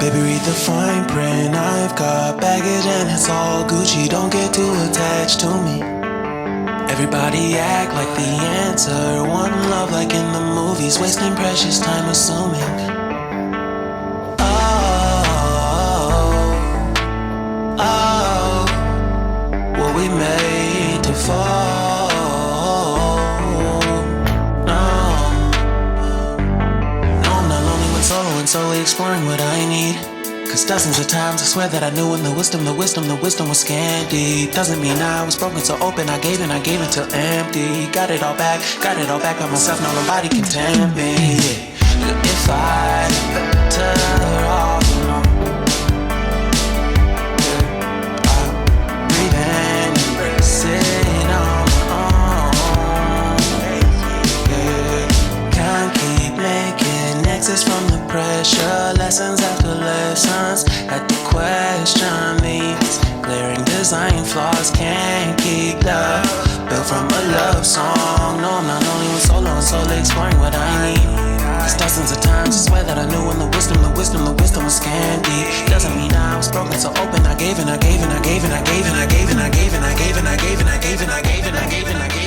Baby, read the fine print. I've got baggage and it's all Gucci. Don't get too attached to me. Everybody act like the answer. One love like in the movies. Wasting precious time assuming. Were we made to fall? Solo and solely exploring what I need. Cause dozens of times I swear that I knew when the wisdom was scanty. Doesn't mean I was broken so open, I gave until empty. Got it all back by myself, now nobody can tempt me. If I better off alone, I'll breathe and embrace it on my own. Can't keep making exits from the pressure, lessons after lessons. Had to question these glaring design flaws. Can't keep love built from a love song. No, I'm not only with solo and solely exploring what I need. Cause dozens of times I swear that I knew when the wisdom was scanty. Doesn't mean I was broken so open. I gave and I gave and I gave and I gave and I gave and I gave and I gave and I gave and I gave and I gave and I gave and I gave.